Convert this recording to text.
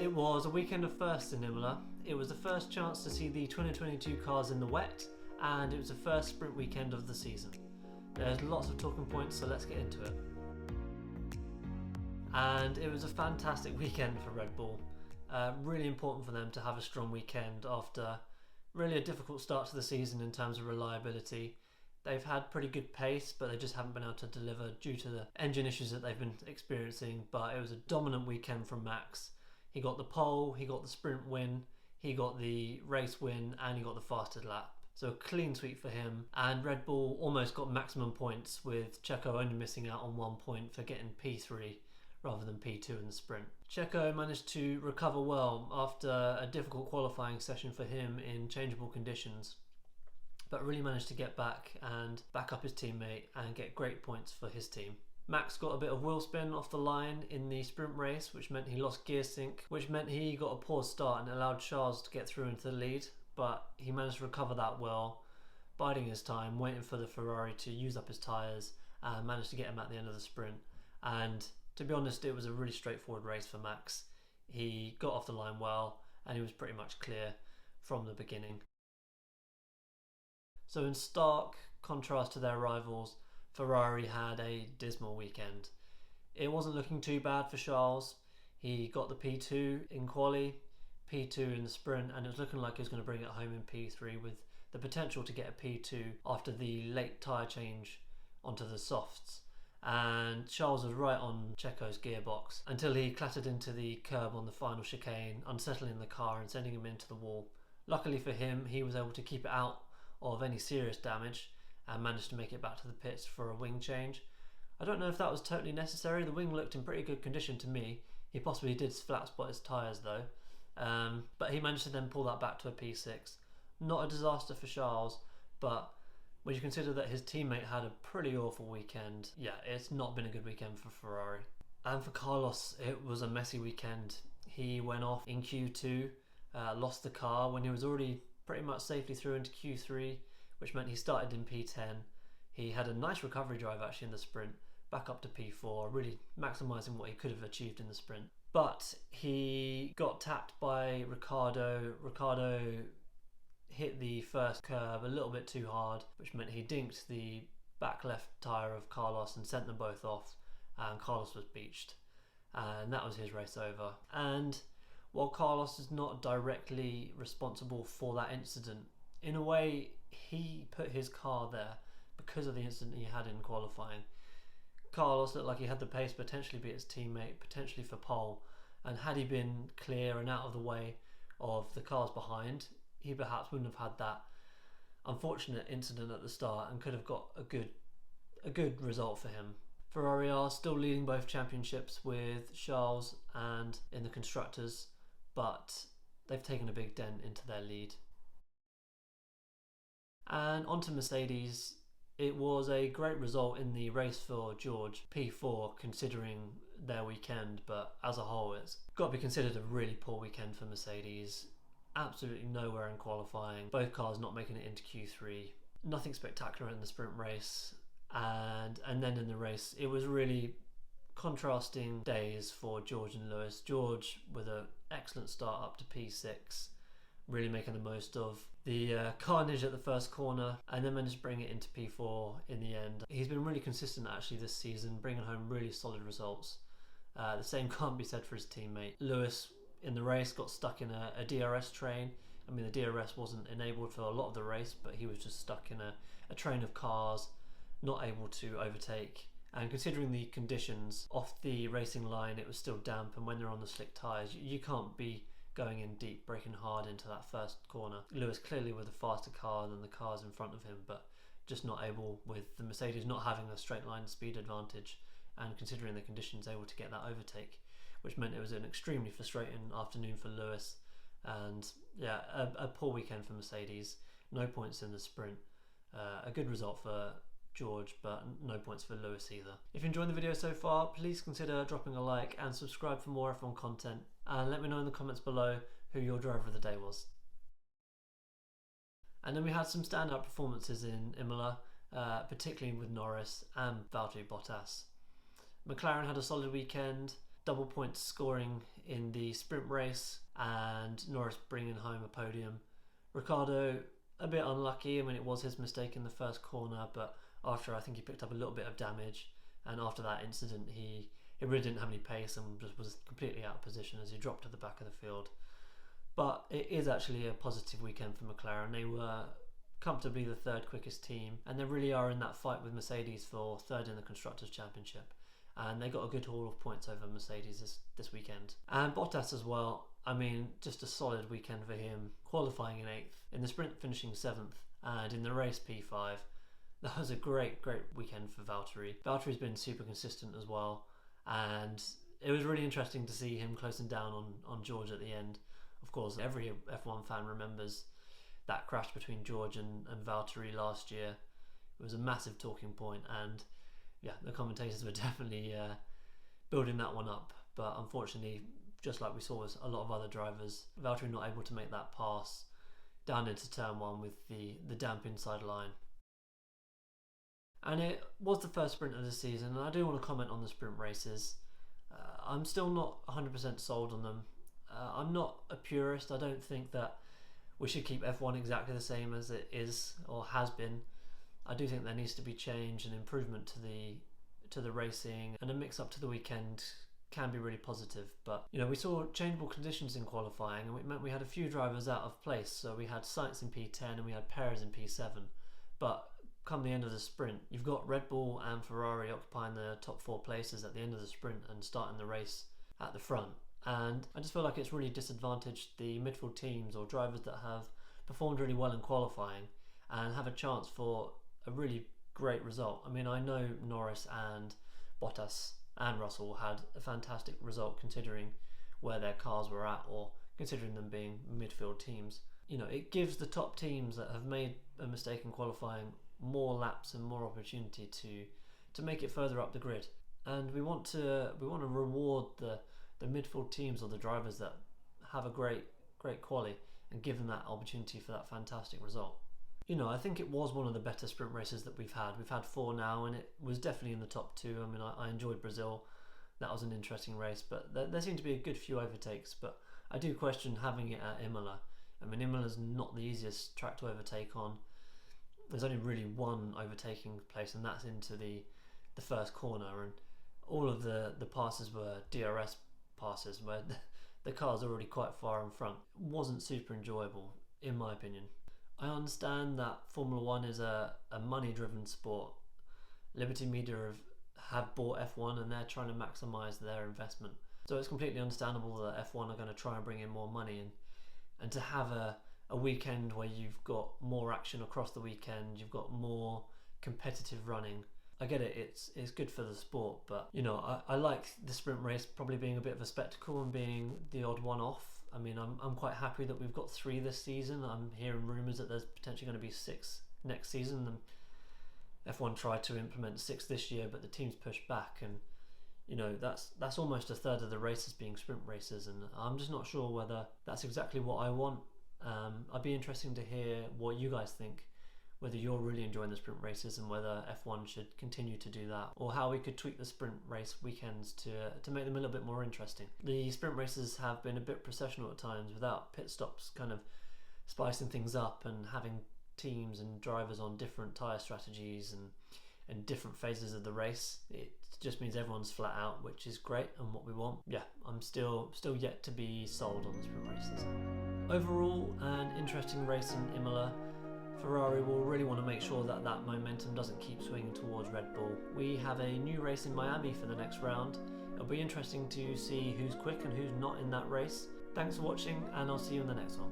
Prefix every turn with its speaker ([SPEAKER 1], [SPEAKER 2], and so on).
[SPEAKER 1] It was a weekend of firsts in Imola. It was the first chance to see the 2022 cars in the wet, and it was the first sprint weekend of the season. There's lots of talking points, so let's get into it. And it was a fantastic weekend for Red Bull. Really important for them to have a strong weekend after really a difficult start to the season in terms of reliability. They've had pretty good pace, but they just haven't been able to deliver due to the engine issues that they've been experiencing. But it was a dominant weekend from Max. He got the pole, he got the sprint win, he got the race win, and he got the fastest lap. So a clean sweep for him. And Red Bull almost got maximum points, with Checo only missing out on 1 point for getting P3 rather than P2 in the sprint. Checo managed to recover well after a difficult qualifying session for him in changeable conditions, but really managed to get back and back up his teammate and get great points for his team. Max got a bit of wheel spin off the line in the sprint race, which meant he lost gear sync, which meant he got a poor start and allowed Charles to get through into the lead, but he managed to recover that well, biding his time, waiting for the Ferrari to use up his tyres, and managed to get him at the end of the sprint. And to be honest, it was a really straightforward race for Max. He got off the line well, and he was pretty much clear from the beginning. So in stark contrast to their rivals, Ferrari had a dismal weekend. It wasn't looking too bad for Charles. He got the P2 in quali, P2 in the sprint, and it was looking like he was going to bring it home in P3 with the potential to get a P2 after the late tyre change onto the softs. And Charles was right on Checo's gearbox until he clattered into the curb on the final chicane, unsettling the car and sending him into the wall. Luckily for him, he was able to keep it out of any serious damage and managed to make it back to the pits for a wing change. I don't know if that was totally necessary. The wing looked in pretty good condition to me. He possibly did flat spot his tyres though, but he managed to then pull that back to a P6. Not a disaster for Charles, but when you consider that his teammate had a pretty awful weekend, yeah, it's not been a good weekend for Ferrari. And for Carlos, it was a messy weekend. He went off in Q2, lost the car when he was already pretty much safely through into Q3, which meant he started in P10. He had a nice recovery drive actually in the sprint, back up to P4, really maximising what he could have achieved in the sprint. But he got tapped by Ricciardo. Ricciardo hit the first curb a little bit too hard, which meant he dinked the back left tyre of Carlos and sent them both off, and Carlos was beached. And that was his race over. And while Carlos is not directly responsible for that incident, in a way he put his car there because of the incident he had in qualifying. Carlos looked like he had the pace, potentially be his teammate, potentially for pole, and had he been clear and out of the way of the cars behind, he perhaps wouldn't have had that unfortunate incident at the start and could have got a good result for him. Ferrari are still leading both championships with Charles and in the constructors, but they've taken a big dent into their lead. And onto Mercedes. It was a great result in the race for George, P4, considering their weekend, but as a whole it's got to be considered a really poor weekend for Mercedes. Absolutely nowhere in qualifying, both cars not making it into Q3, nothing spectacular in the sprint race, and then in the race it was really contrasting days for George and Lewis. George with an excellent start up to P6, really making the most of the carnage at the first corner, and then managed to bring it into P4 in the end. He's been really consistent actually this season, bringing home really solid results. The same can't be said for his teammate. Lewis in the race got stuck in a DRS train. I mean, the DRS wasn't enabled for a lot of the race, but he was just stuck in a train of cars, not able to overtake. And considering the conditions off the racing line, it was still damp, and when they're on the slick tyres, you can't be going in deep, braking hard into that first corner. Lewis clearly with a faster car than the cars in front of him, but just not able, with the Mercedes not having a straight line speed advantage, and considering the conditions, able to get that overtake, which meant it was an extremely frustrating afternoon for Lewis. And yeah, a poor weekend for Mercedes. No points in the sprint. A good result for George, but no points for Lewis either. If you enjoyed the video so far, please consider dropping a like and subscribe for more F1 content, and let me know in the comments below who your driver of the day was. And then we had some standout performances in Imola, particularly with Norris and Valtteri Bottas. McLaren had a solid weekend. double points scoring in the sprint race, and Norris bringing home a podium. Ricciardo, a bit unlucky. I mean, it was his mistake in the first corner, but after, I think he picked up a little bit of damage, and after that incident he really didn't have any pace and just was completely out of position as he dropped to the back of the field. But it is actually a positive weekend for McLaren. They were comfortably the third quickest team, and they really are in that fight with Mercedes for third in the Constructors' Championship, and they got a good haul of points over Mercedes this weekend. And Bottas as well, I mean, just a solid weekend for him, qualifying in 8th, in the sprint finishing 7th, and in the race P5. That was a great weekend for Valtteri. Valtteri's been super consistent as well, and it was really interesting to see him closing down on George at the end. Of course, every F1 fan remembers that crash between George and Valtteri last year. It was a massive talking point, and yeah, the commentators were definitely building that one up. But unfortunately, just like we saw with a lot of other drivers, Valtteri not able to make that pass down into turn 1 with the damp inside line. And it was the first sprint of the season, and I do want to comment on the sprint races. I'm still not 100% sold on them. I'm not a purist. I don't think that we should keep F1 exactly the same as it is or has been. I do think there needs to be change and improvement to the racing, and a mix up to the weekend can be really positive. But we saw changeable conditions in qualifying, and it meant we had a few drivers out of place. So we had Sainz in P10 and we had Perez in P7. But come the end of the sprint, you've got Red Bull and Ferrari occupying the top 4 places at the end of the sprint and starting the race at the front. And I just feel like it's really disadvantaged the midfield teams or drivers that have performed really well in qualifying and have a chance for a really great result. I mean, I know Norris and Bottas and Russell had a fantastic result considering where their cars were at, or considering them being midfield teams. It gives the top teams that have made a mistake in qualifying more laps and more opportunity to make it further up the grid. And we want to reward the midfield teams or the drivers that have a great quali and give them that opportunity for that fantastic result. I think it was one of the better sprint races that we've had. We've had 4 now, and it was definitely in the top 2. I mean, I enjoyed Brazil. That was an interesting race, but there seemed to be a good few overtakes. But I do question having it at Imola. I mean, Imola's not the easiest track to overtake on. There's only really one overtaking place, and that's into the first corner, and all of the passes were DRS passes where the car's already quite far in front. It wasn't super enjoyable, in my opinion. I understand that Formula 1 is a money-driven sport. Liberty Media have bought F1 and they're trying to maximise their investment. So it's completely understandable that F1 are going to try and bring in more money, and to have a weekend where you've got more action across the weekend, you've got more competitive running. I get it, it's good for the sport, but I like the sprint race probably being a bit of a spectacle and being the odd one off. I mean, I'm quite happy that we've got 3 this season. I'm hearing rumours that there's potentially going to be 6 next season, and F1 tried to implement 6 this year, but the teams pushed back, and that's almost a third of the races being sprint races, and I'm just not sure whether that's exactly what I want. I'd be interested to hear what you guys think, whether you're really enjoying the sprint races and whether F1 should continue to do that, or how we could tweak the sprint race weekends to make them a little bit more interesting. The sprint races have been a bit processional at times without pit stops kind of spicing things up and having teams and drivers on different tyre strategies and different phases of the race. It just means everyone's flat out, which is great and what we want. Yeah, I'm still yet to be sold on the sprint races. Overall, an interesting race in Imola. Ferrari will really want to make sure that momentum doesn't keep swinging towards Red Bull. We have a new race in Miami for the next round. It'll be interesting to see who's quick and who's not in that race. Thanks for watching, and I'll see you in the next one.